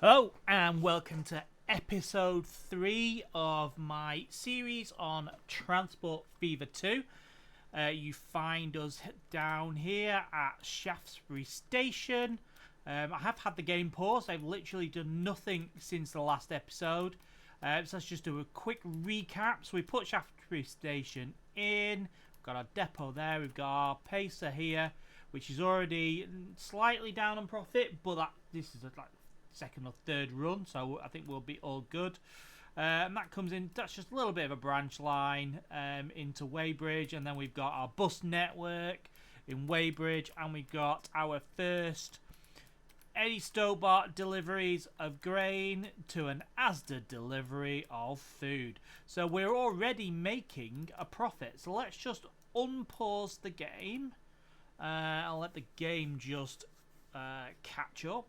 Hello and welcome to episode 3 of my series on Transport Fever 2. You find us down here at Shaftsbury Station. I have had the game paused. I've literally done nothing since the last episode. So let's just do a quick recap. So we put Shaftesbury Station in. We've got our depot there. We've got our pacer here, which is already slightly down on profit, but this is like second or third run, so I think we'll be all good. And that comes in, that's just a little bit of a branch line into Weybridge, and then we've got our bus network in Weybridge, and we've got our first any Stobart deliveries of grain to an ASDA delivery of food. So we're already making a profit. So let's just unpause the game. I'll let the game just catch up.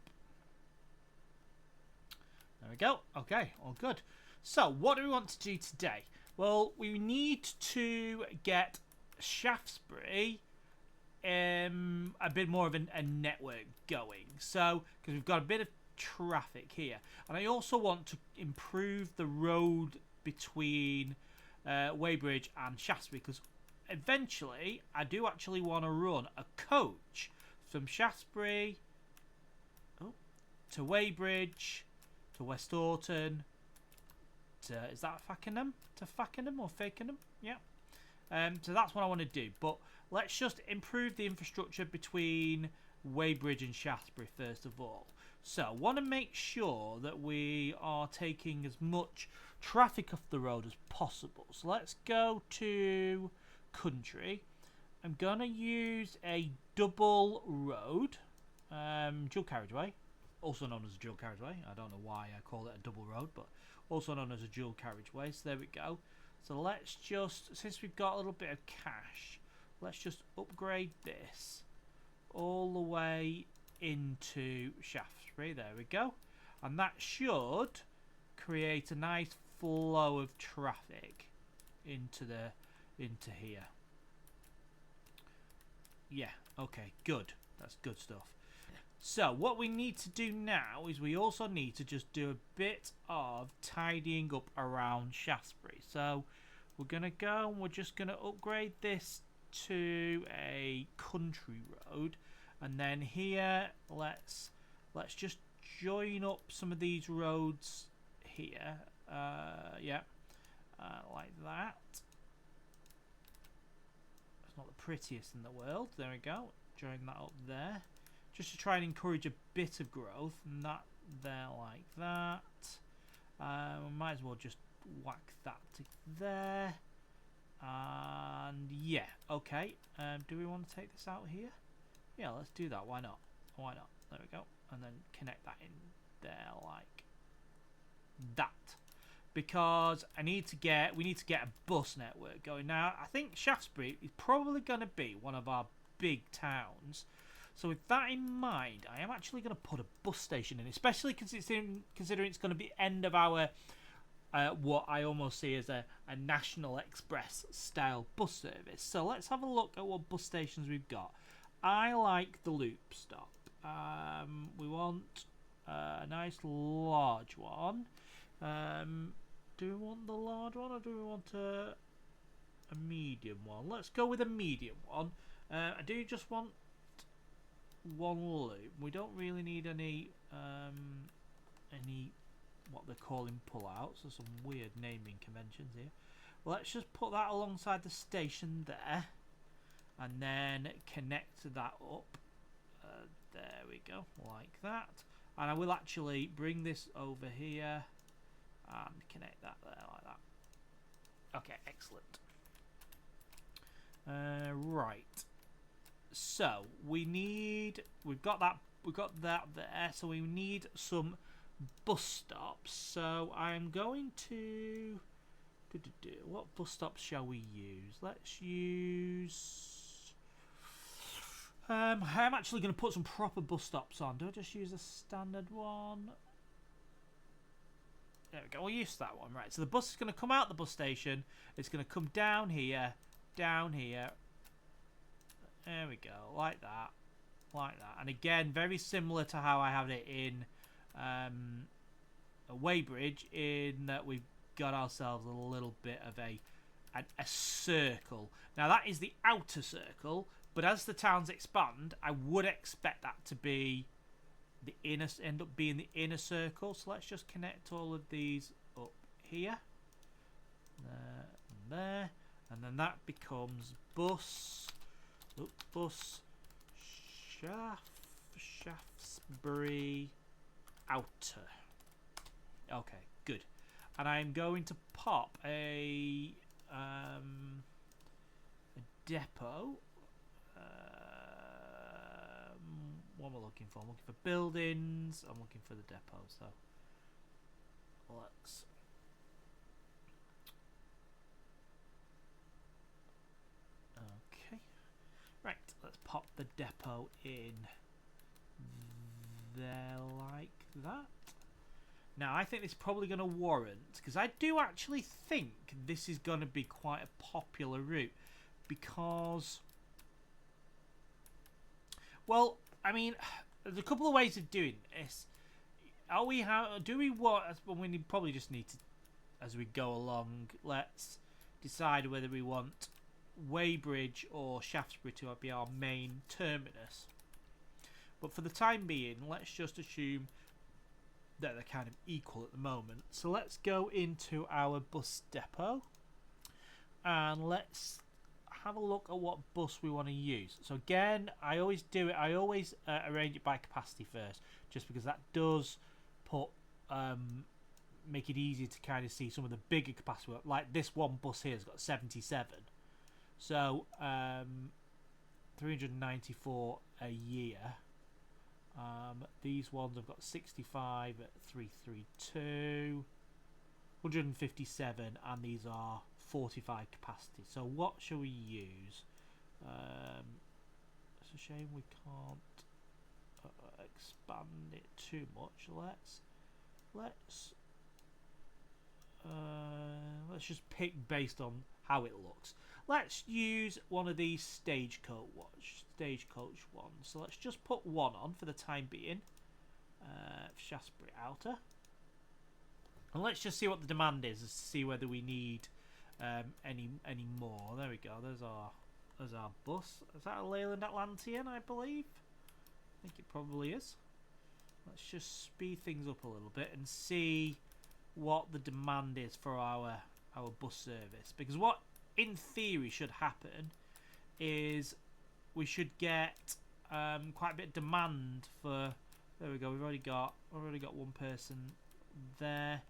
There we go. Okay, all good. So, what do we want to do today? Well, we need to get Shaftesbury a bit more of a network going. So, because we've got a bit of traffic here. And I also want to improve the road between Weybridge and Shaftesbury, because eventually I do actually want to run a coach from Shaftesbury to Weybridge to Westhoughton, is that Fakenham? To Fakenham or Fakenham? Yeah. So that's what I want to do. But let's just improve the infrastructure between Weybridge and Shaftesbury first of all. So I want to make sure that we are taking as much traffic off the road as possible. So let's go to country. I'm going to use a double road, dual carriageway. Also known as a dual carriageway. I don't know why I call it a double road, but also known as a dual carriageway. So there we go. So let's just, since we've got a little bit of cash, let's just upgrade this all the way into Shaftesbury. There we go. And that should create a nice flow of traffic into here. Yeah, okay, good. That's good stuff. So what we need to do now is we also need to just do a bit of tidying up around Shaftesbury. So we're going to go and we're just going to upgrade this to a country road. And then here, let's just join up some of these roads here. Like that. It's not the prettiest in the world. There we go. Join that up there. Just to try and encourage a bit of growth, and that there like that. We might as well just whack that to there. And yeah, okay. Do we want to take this out here? Yeah, let's do that. Why not? Why not? There we go. And then connect that in there like that. Because we need to get a bus network going. Now, I think Shaftesbury is probably going to be one of our big towns. So with that in mind, I am actually going to put a bus station in, especially considering it's going to be end of our what I almost see as a National Express style bus service. So let's have a look at what bus stations we've got. I like the loop stop. We want a nice large one. Do we want the large one or do we want a medium one? Let's go with a medium one. I do just want one loop. We don't really need any what they're calling pullouts. There's some weird naming conventions here. Let's just put that alongside the station there, and then connect that up. There we go, like that. And I will actually bring this over here and connect that there like that. Okay, excellent. Right. So we've got that there, so we need some bus stops. So I'm going to what bus stops shall we use? Let's use I'm actually going to put some proper bus stops on. Do I just use a standard one? There we go, we'll use that one. Right, so the bus is going to come out the bus station, it's going to come down here. There we go, like that. And again, very similar to how I have it in Weybridge, in that we've got ourselves a little bit of a circle. Now that is the outer circle, but as the towns expand, I would expect that to be end up being the inner circle. So let's just connect all of these up here, there and there, and then that becomes bus Shaftsbury outer. Okay, good. And I'm going to pop a depot. What am I looking for? I'm looking for buildings. I'm looking for the depot. So let's. Okay. Right. Let's pop the depot in there like that. Now, I think this is probably going to warrant, because I do actually think this is going to be quite a popular route, because, well, I mean, there's a couple of ways of doing this. Do we want? We probably just need to, as we go along, let's decide whether we want Weybridge or Shaftesbury to be our main terminus. But for the time being, let's just assume that they're kind of equal at the moment. So let's go into our bus depot and let's have a look at what bus we want to use. So again, I always arrange it by capacity first, just because that does put make it easier to kind of see some of the bigger capacity. Like this one bus here has got 77, so 394 a year. These ones have got 65 at 332, 157, and these are 45 capacity. So what shall we use? It's a shame we can't expand it too much. Let's just pick based on how it looks. Let's use one of these stagecoach ones. So let's just put one on for the time being. Shaftesbury Outer. And let's just see what the demand is to see whether we need any more. There we go. There's our bus. Is that a Leyland Atlantean, I believe? I think it probably is. Let's just speed things up a little bit and see what the demand is for our bus service. Because what in theory should happen is we should get quite a bit of demand for. There we go. We've already got one person there,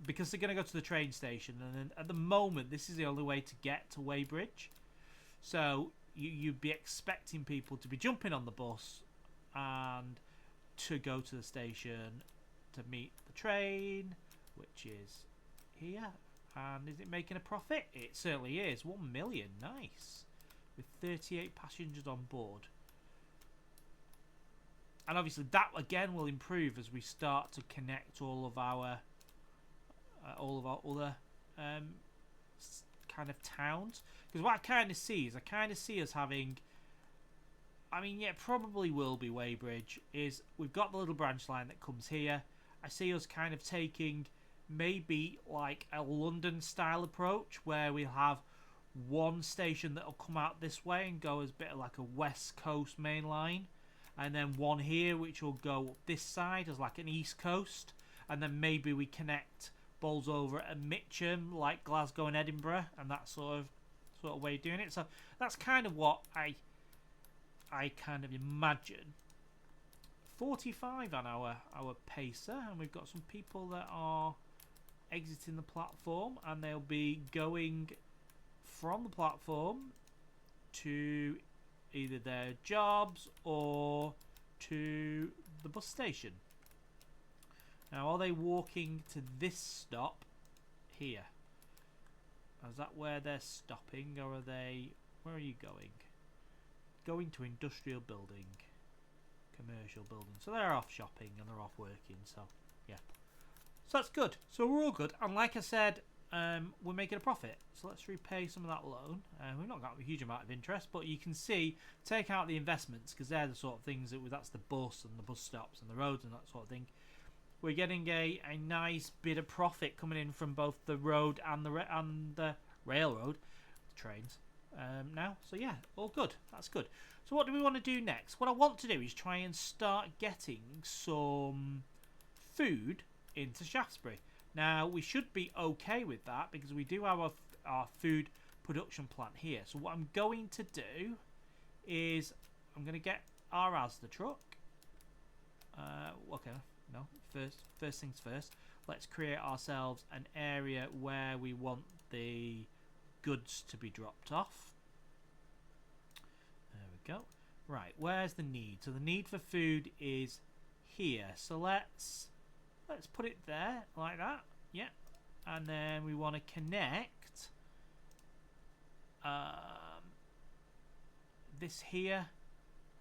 because they're going to go to the train station, and then at the moment this is the only way to get to Weybridge. So you'd be expecting people to be jumping on the bus and to go to the station to meet the train, which is here. And is it making a profit? It certainly is. 1 million, nice, with 38 passengers on board. And obviously that again will improve as we start to connect all of our other kind of towns. Because what I kind of see is us having, I mean, yeah, it probably will be Weybridge, is we've got the little branch line that comes here. I see us kind of taking maybe like a London style approach where we'll have one station that'll come out this way and go as a bit of like a West Coast Mainline, and then one here which will go up this side as like an East Coast, and then maybe we connect Bolsover and Mitcham like Glasgow and Edinburgh, and that sort of way of doing it. So that's kind of what I kind of imagine. 45 on our pacer, and we've got some people that are exiting the platform, and they'll be going from the platform to either their jobs or to the bus station. Now, are they walking to this stop here? Is that where they're stopping, or are they... Where are you going? Going to industrial building, commercial building. So they're off shopping and they're off working, so yeah. So that's good. So we're all good. And like I said, we're making a profit. So let's repay some of that loan. We've not got a huge amount of interest, but you can see, take out the investments, because they're the sort of things that's the bus and the bus stops and the roads and that sort of thing. We're getting a nice bit of profit coming in from both the road and the railroad, the trains now. So yeah, all good. That's good. So what do we want to do next? What I want to do is try and start getting some food into Shaftsbury. Now, we should be okay with that because we do have our food production plant here. So what I'm going to do is I'm going to get our ASDA truck. Okay, no, first things first. Let's create ourselves an area where we want the goods to be dropped off. There we go. Right, where's the need? So the need for food is here. So let's put it there like that. Yeah, and then we want to connect this here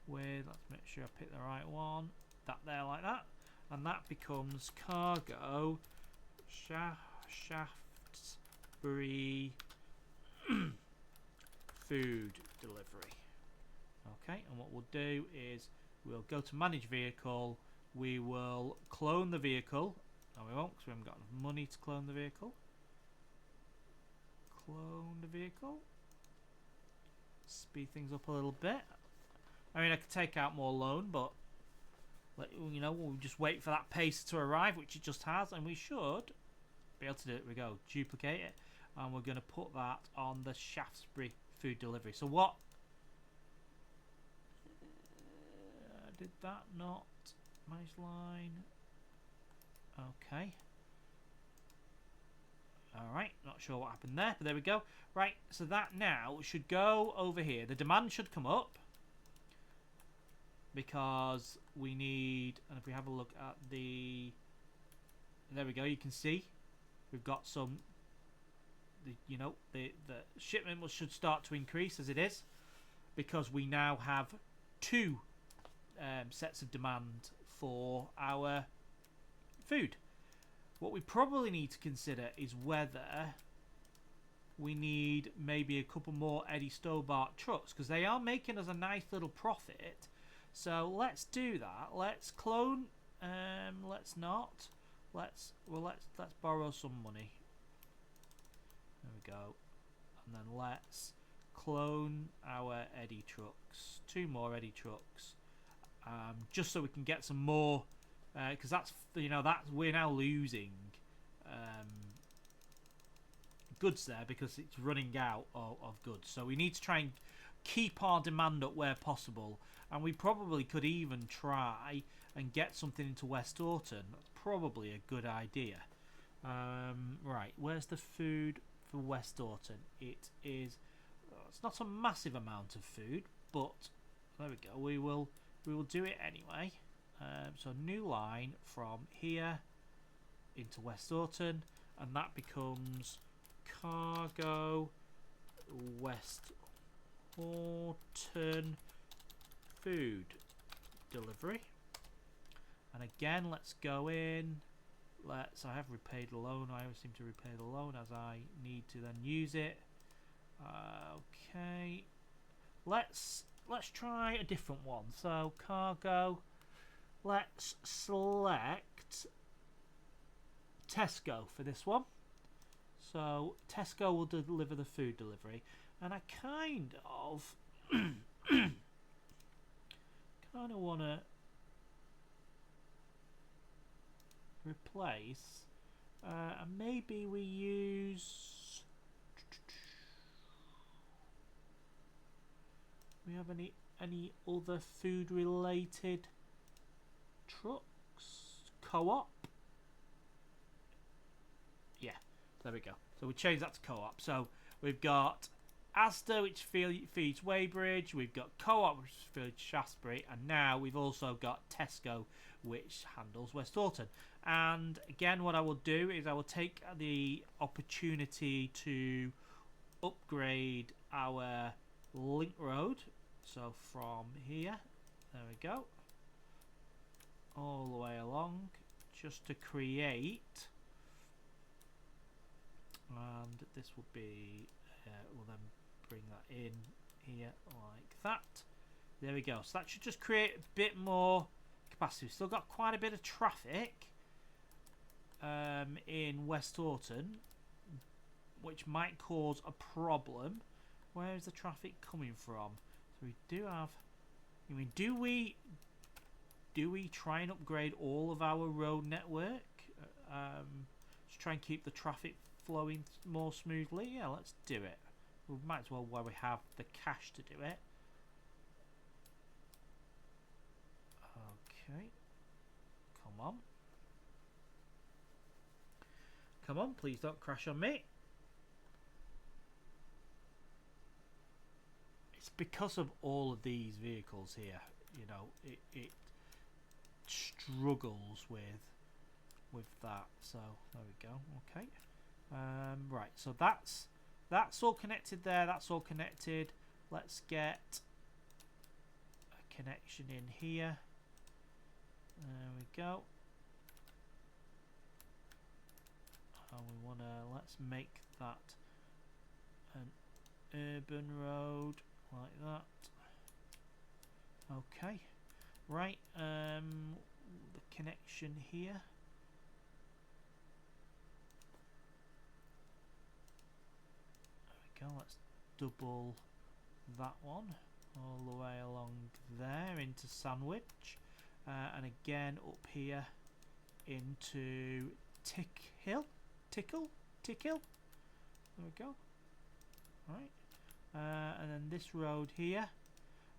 with, let's make sure I pick the right one, that there like that, and that becomes cargo Shaftsbury food delivery. Okay, and what we'll do is we'll go to manage vehicle, we will clone the vehicle. No, we won't, because we haven't got enough money to clone the vehicle. Clone the vehicle. Speed things up a little bit. I mean, I could take out more loan, but we'll just wait for that pace to arrive, which it just has, and we should be able to do it. We go duplicate it, and we're going to put that on the Shaftsbury food delivery. So what? Did that not manage line? Okay. Alright, not sure what happened there, but there we go. Right, so that now should go over here. The demand should come up because we need, and if we have a look at the, there we go, you can see we've got some, the shipment should start to increase as it is, because we now have two sets of demand for our food. What we probably need to consider is whether we need maybe a couple more Eddie Stobart trucks, because they are making us a nice little profit. So let's do that. Let's clone. Let's not. Let's borrow some money. There we go. And then let's clone our Eddie trucks. 2 more Eddie trucks. Just so we can get some more. Because that's we're now losing goods there because it's running out of goods. So we need to try and keep our demand up where possible, and we probably could even try and get something into Westhoughton. That's probably a good idea. Right, where's the food for Westhoughton? It is. It's not a massive amount of food, but there we go. We will do it anyway. So new line from here into Westhoughton, and that becomes cargo Westhoughton food delivery. And again, let's go in. I have repaid the loan. I always seem to repay the loan as I need to then use it. Okay, let's try a different one. So cargo. Let's select Tesco for this one. So Tesco will deliver the food delivery, and I kind of want to replace. And maybe we use. We have any other food related trucks? Co-op? Yeah, there we go. So we change that to co-op. So we've got ASDA, which feeds Weybridge. We've got Co-op, which feeds Shaftesbury, and now we've also got Tesco, which handles Westhoughton. And again, what I will do is I will take the opportunity to upgrade our link road. So from here, there we go, all the way along, just to create and this will be we'll then bring that in here like that. There we go. So that should just create a bit more capacity. We've still got quite a bit of traffic in Westhoughton, which might cause a problem. Where is the traffic coming from? So we do have. I mean, do we try and upgrade all of our road network? Just try and keep the traffic flowing more smoothly. Yeah, let's do it. We might as well while we have the cash to do it. Okay. Come on. Come on, please don't crash on me. It's because of all of these vehicles here, you know, it struggles with that. So there we go. Okay. Right, so that's all connected there. That's all connected. Let's get a connection in here. There we go. And we want to, let's make that an urban road like that. Okay. Right, the connection here. There we go, let's double that one all the way along there into Sandwich. And again up here into Tickhill. There we go. Right. And then this road here.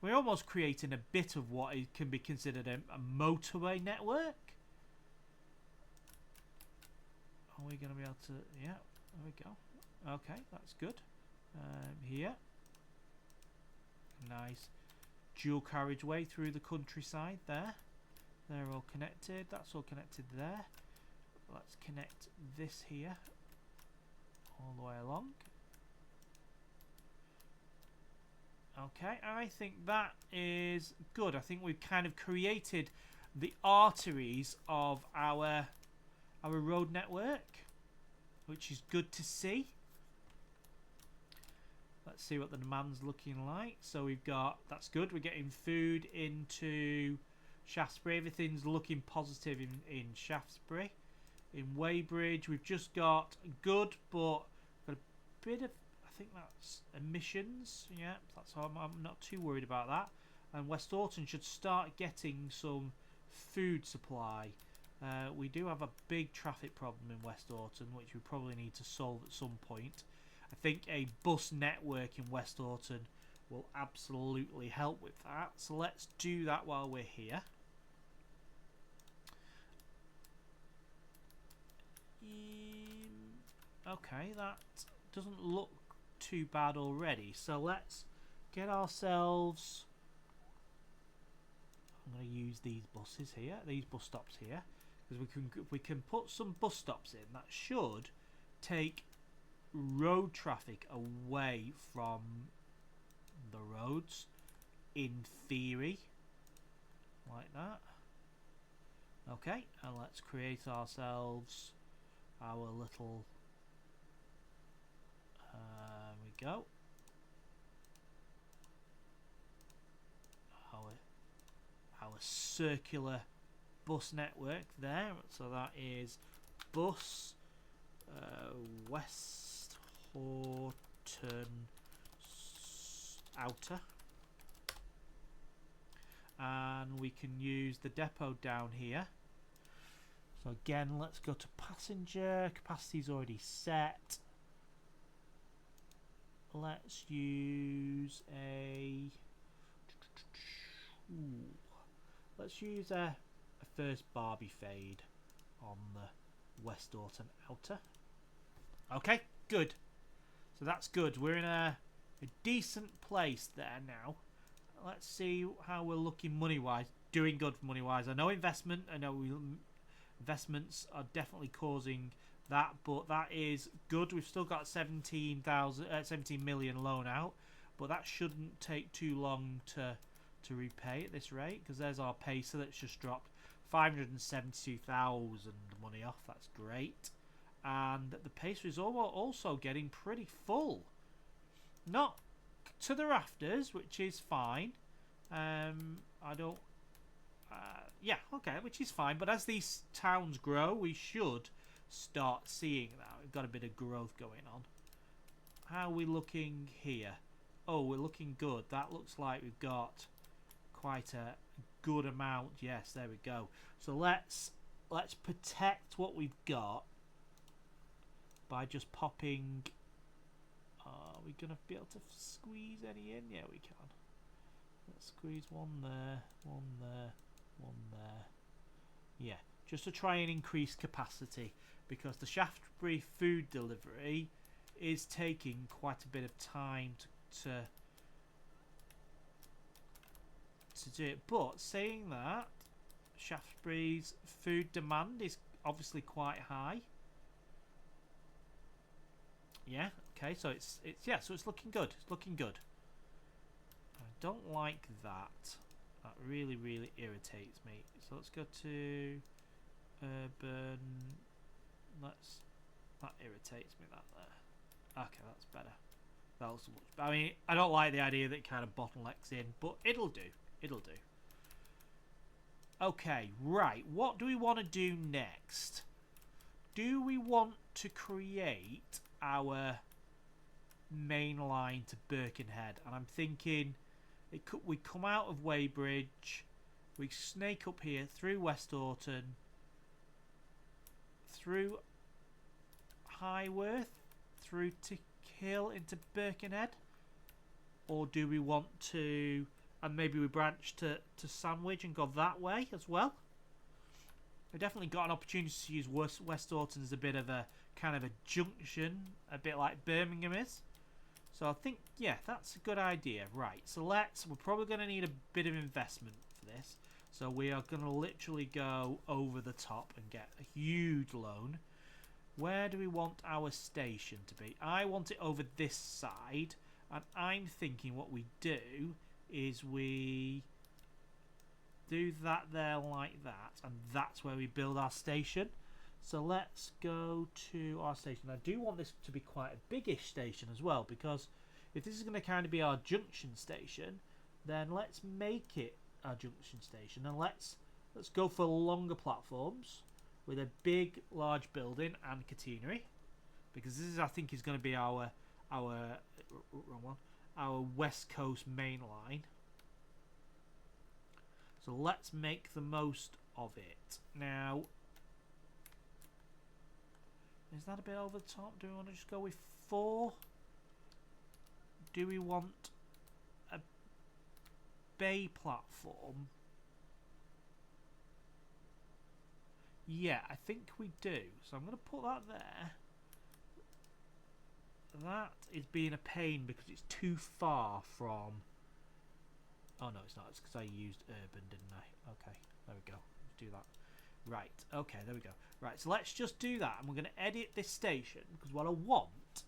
We're almost creating a bit of what can be considered a motorway network. Are we going to be able to... Yeah, there we go. Okay, that's good. Here. Nice dual carriageway through the countryside there. They're all connected. That's all connected there. Let's connect this here all the way along. Okay, I think that is good. I think we've kind of created the arteries of our road network, which is good to see. Let's see what the demand's looking like. So we've got, that's good. We're getting food into Shaftesbury. Everything's looking positive in Shaftesbury. In Weybridge, we've just got good, but got a bit of, I think that's emissions. Yeah, that's how I'm not too worried about that. And Westhoughton should start getting some food supply. We do have a big traffic problem in Westhoughton, which we probably need to solve at some point. I think a bus network in Westhoughton will absolutely help with that. So let's do that while we're here. Okay, that doesn't look too bad already. So let's get ourselves... I'm going to use these buses here, these bus stops here, because we can put some bus stops in that should take road traffic away from the roads, in theory, like that. Okay, and let's create ourselves our little we go, our circular bus network there. So that is bus Westhoughton outer, and we can use the depot down here. So again, let's go to passenger. Capacity's already set. Let's use a... let's use a first Barbie fade on the Westhoughton outer. Okay, good. So that's good. We're in a decent place there now. Let's see how we're looking money-wise. Doing good money-wise. I know investment. I know investments are definitely causing that, but that is good. We've still got 17 million loan out, but that shouldn't take too long to repay at this rate, because there's our pacer that's just dropped 572,000 money off. That's great. and the pastry is also getting pretty full. Not to the rafters, which is fine. I don't. Yeah, okay, which is fine. But as these towns grow, we should start seeing that. We've got a bit of growth going on. How are we looking here? Oh, we're looking good. That looks like we've got quite a good amount. Yes, there we go. So let's protect what we've got by just popping. Are we gonna be able to squeeze any in? Yeah, we can. Let's squeeze one there, one there, one there. Yeah, just to try and increase capacity, because the Shaftsbury food delivery is taking quite a bit of time to do it. But saying that, Shaftesbury's food demand is obviously quite high. Yeah, okay, so it's so it's looking good. It's looking good. I don't like that. That really irritates me. So let's go to urban. That irritates me, that there. Okay, that's better. That looks much better. I mean, I don't like the idea that it kind of bottlenecks in, but it'll do. It'll do. Okay, right. What do we want to do next? Do we want to create our main line to Birkenhead? And I'm thinking we come out of Weybridge, we snake up here through Westhoughton, through Highworth, through to Hill into Birkenhead, or do we want to, and maybe we branch to Sandwich and go that way as well? We definitely got an opportunity to use Westhoughton as a bit of a kind of a junction, a bit like Birmingham is. So I think, yeah, that's a good idea. Right, so we're probably going to need a bit of investment for this. So we are going to literally go over the top and get a huge loan. Where do we want our station to be? I want it over this side, and I'm thinking what we do is we do that there like that, and that's where we build our station. So let's go to our station. I do want this to be quite a biggish station as well, because if this is going to kind of be our junction station, then let's make it our junction station, and let's go for longer platforms with a big large building and catenary, because this is, I think, is going to be our wrong one, our West Coast main line. So let's make the most of it. Now, is that a bit over the top? Do we want to just go with 4? Do we want a bay platform? Yeah, I think we do. So I'm going to put that there. That is being a pain because it's too far from... Oh no, it's not. It's because I used urban, didn't I? Okay, there we go. Let's do that. Right, okay, there we go. Right, so let's just do that, and we're going to edit this station, because what I want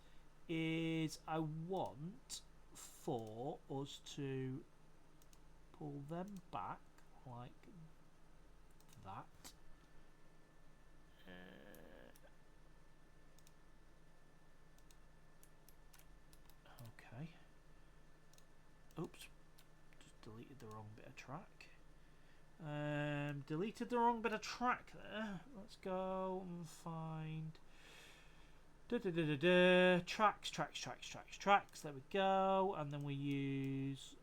is I want for us to pull them back like that. Okay. Oops. Just deleted the wrong bit of track. Deleted the wrong bit of track there. Let's go and find tracks. There we go. And then we use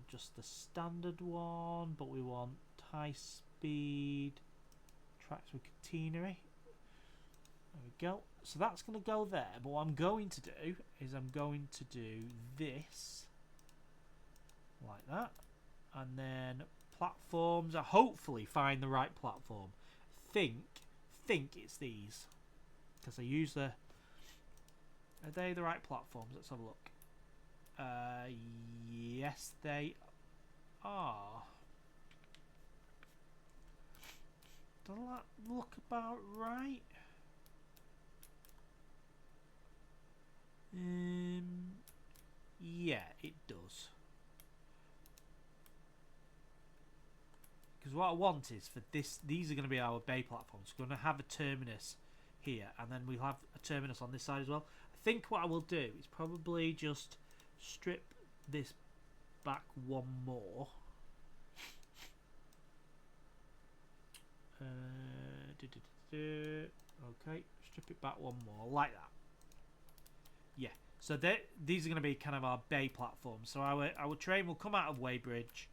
just the standard one, but we want high speed tracks with catenary. There we go. So that's going to go there. But what I'm going to do is I'm going to do this like that, and then platforms. I hopefully find the right platform. Think it's these, because I use the. Are they the right platforms? Let's have a look. Yes, they are. Does that look about right? Yeah, it does. Because what I want is for this, these are going to be our bay platforms. We're going to have a terminus here, and then we'll have a terminus on this side as well. I think what I will do is probably just strip this back one more. Okay, strip it back one more like that. Yeah, so these are going to be kind of our bay platforms. So our train will come out of Weybridge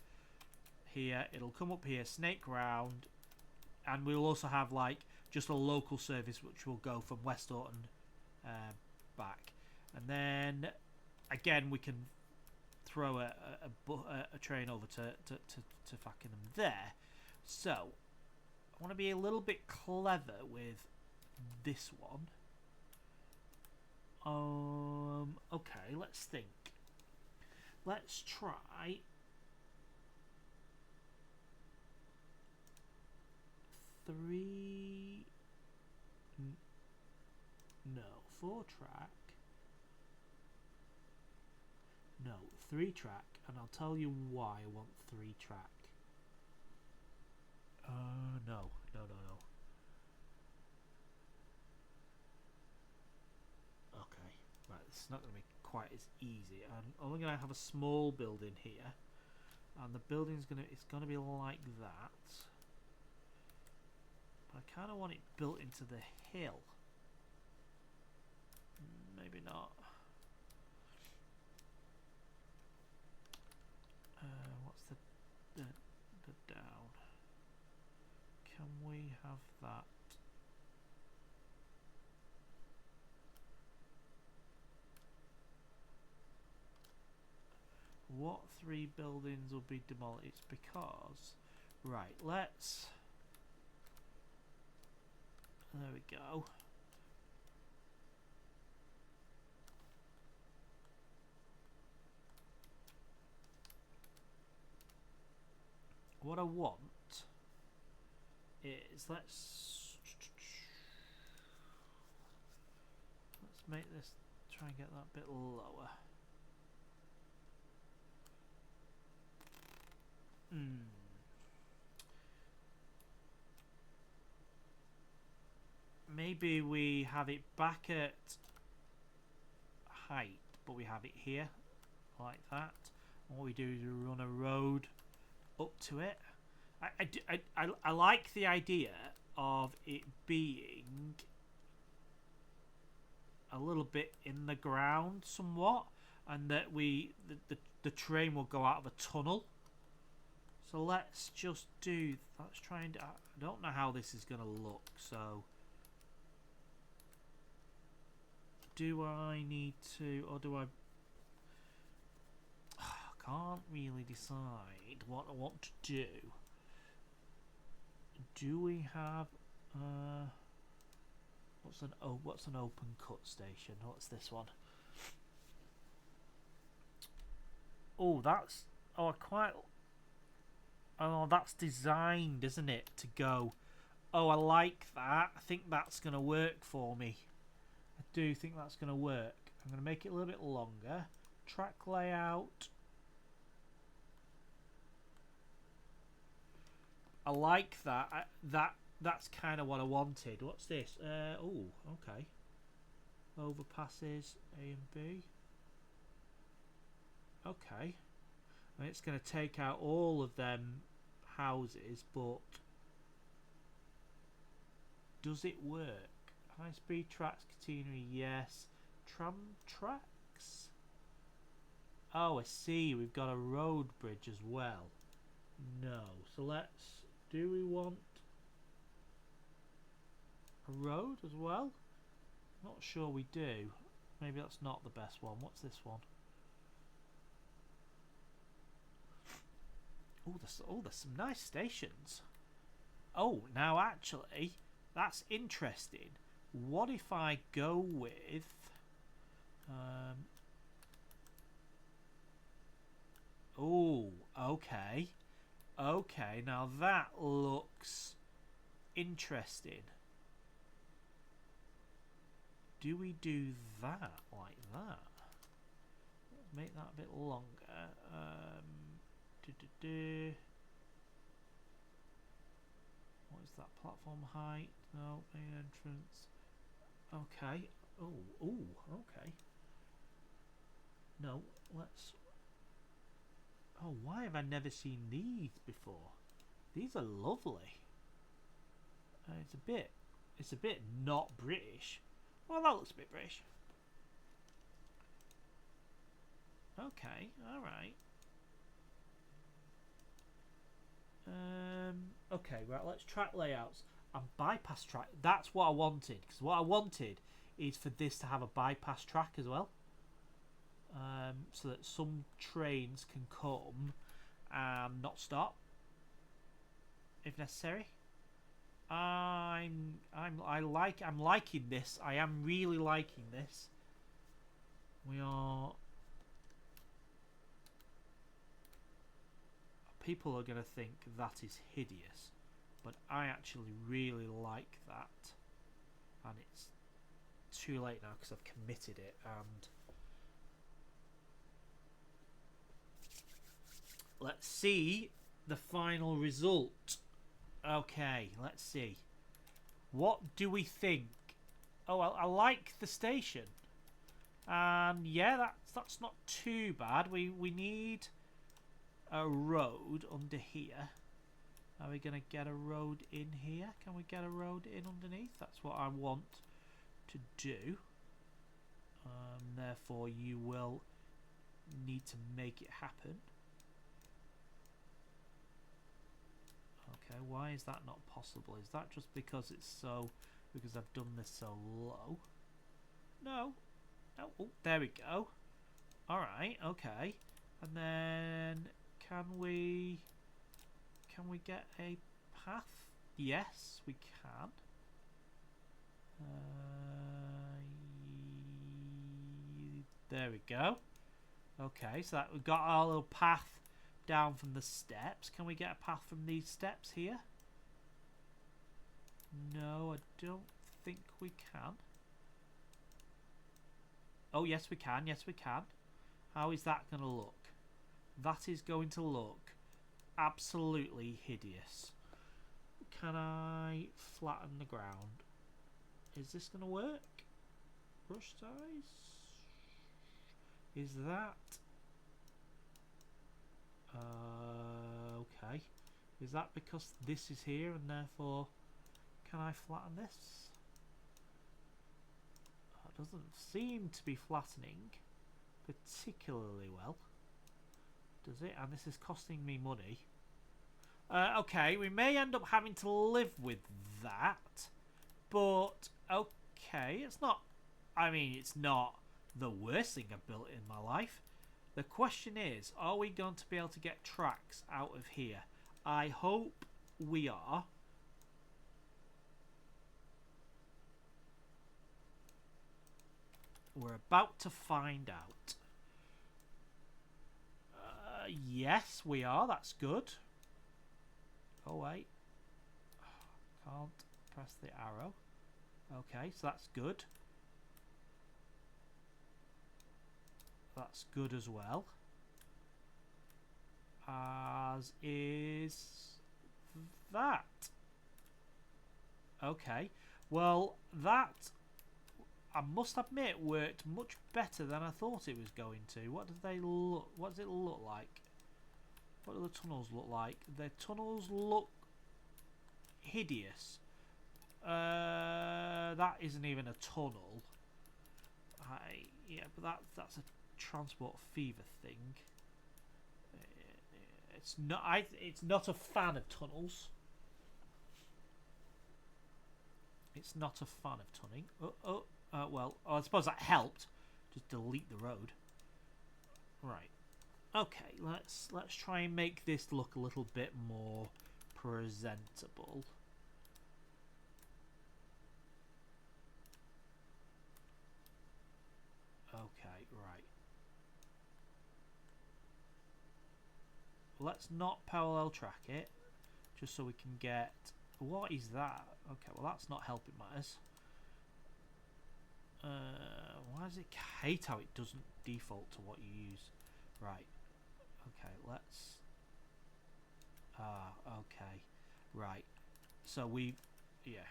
here, it'll come up here, snake round, and we'll also have like just a local service which will go from Westhoughton back, and then again we can throw a train over to fucking them there. So I want to be a little bit clever with this one. Okay, let's think. Let's try 3. No, 4 track. No, 3 track, and I'll tell you why I want 3 track. No. Okay, right, it's not going to be quite as easy. I'm only going to have a small building here, and the building's it's going to be like that. But I kind of want it built into the hill. Maybe not. What's the down? Can we have that? What 3 buildings will be demolished? It's because, right, let's, there we go. What I want is let's make this, try and get that bit lower. Maybe we have it back at height, but we have it here like that. And what we do is we run a road up to it. I like the idea of it being a little bit in the ground somewhat, and that the train will go out of a tunnel. So let's just do, let's try and, I don't know how this is going to look, so do I need to, or do I can't really decide what I want to do. Do we have what's an open cut station? What's this one? Oh, that's that's designed, isn't it, to go. Oh, I like that. I think that's going to work for me. I do think that's going to work. I'm going to make it a little bit longer. Track layout. I like that. That's kind of what I wanted. What's this? Oh, okay. Overpasses A and B. Okay. And it's going to take out all of them houses, but does it work? High speed tracks, catenary, yes. Tram tracks? Oh, I see. We've got a road bridge as well. No. So let's... Do we want a road as well? Not sure we do. Maybe that's not the best one. What's this one? Oh, there's some nice stations. Oh, now actually, that's interesting. What if I go with... oh, okay. Okay, now that looks interesting. Do we do that like that? Let's make that a bit longer. What is that? Platform height? No, main entrance. Okay. Oh, okay. No, let's... Oh, why have I never seen these before? These are lovely. It's a bit not British. Well, that looks a bit British. Okay, all right. Okay, right. Let's track layouts and bypass track. That's what I wanted, because what I wanted is for this to have a bypass track as well, so that some trains can come and not stop if necessary. I'm liking this. I am really liking this. We are... People are going to think that is hideous, but I actually really like that. And it's too late now because I've committed it, and let's see the final result. Okay, let's see. What do we think? Oh, I like the station. And yeah, that's not too bad. We need a road under here. Are we going to get a road in here? Can we get a road in underneath? That's what I want to do. Therefore, you will need to make it happen. Okay, why is that not possible? Is that just because it's so... Because I've done this so low? No. Oh, there we go. Alright, okay. And then... Can we get a path? Yes, we can. There we go. Okay, so that we've got our little path down from the steps. Can we get a path from these steps here? No, I don't think we can. Oh, yes, we can. Yes, we can. How is that going to look? That is going to look absolutely hideous. Can I flatten the ground? Is this going to work? Brush size? Is that... okay. Is that because this is here and therefore... Can I flatten this? That doesn't seem to be flattening particularly well, does it? And this is costing me money. Okay, we may end up having to live with that, but okay, it's not... I mean, it's not the worst thing I've built in my life. The question is, are we going to be able to get tracks out of here? I hope we are. We're about to find out. Yes, we are. That's good. Oh, wait. Can't press the arrow. Okay, so that's good. That's good as well. As is that. Okay. Well, that, I must admit, worked much better than I thought it was going to. What do they look? What does it look like? What do the tunnels look like? The tunnels look hideous. That isn't even a tunnel. Yeah, but that's a transport fever thing. It's not. It's not a fan of tunnels. It's not a fan of tunneling. Well, I suppose that helped. Just delete the road. Right. Okay, let's try and make this look a little bit more presentable. Okay, right. Let's not parallel track it, just so we can get... What is that? Okay, well that's not helping matters. Why does it hate how it doesn't default to what you use? Right. Okay, let's... okay. Right. So we... Yeah.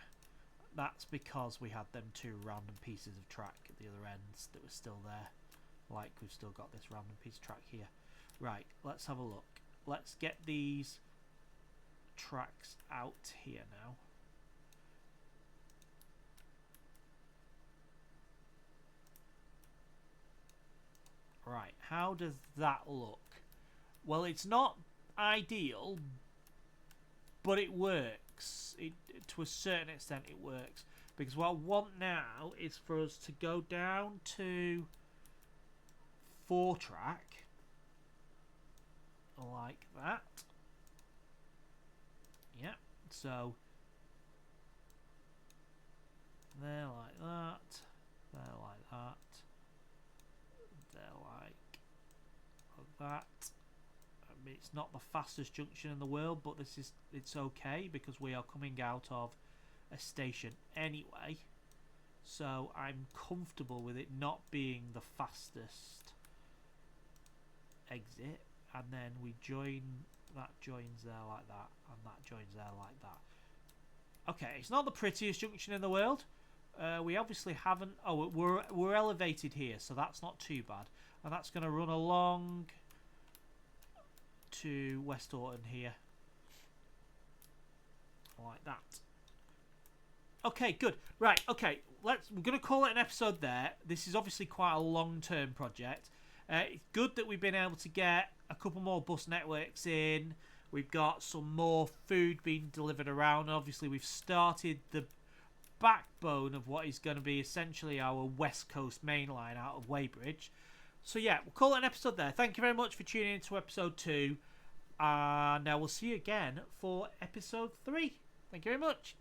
that's because we had them two random pieces of track at the other ends that were still there. Like we've still got this random piece of track here. Right, let's have a look. Let's get these tracks out here now. Right, how does that look? Well, it's not ideal, but it works. To a certain extent, it works. Because what I want now is for us to go down to 4-track, like that. Yep, so there like that, there like that, there like that. I mean, it's not the fastest junction in the world, but it's okay because we are coming out of a station anyway, so I'm comfortable with it not being the fastest exit. And then we join, that joins there like that, and that joins there like that. Okay, it's not the prettiest junction in the world. We obviously haven't. Oh, we're elevated here, so that's not too bad. And that's going to run along to Westhoughton here, like that. Okay, good. Right. Okay, we're going to call it an episode there. This is obviously quite a long-term project. It's good that we've been able to get a couple more bus networks in. We've got some more food being delivered around. Obviously, we've started the backbone of what is going to be essentially our West Coast Mainline out of Weybridge. So yeah, we'll call it an episode there. Thank you very much for tuning in to episode 2. And now we'll see you again for episode 3. Thank you very much.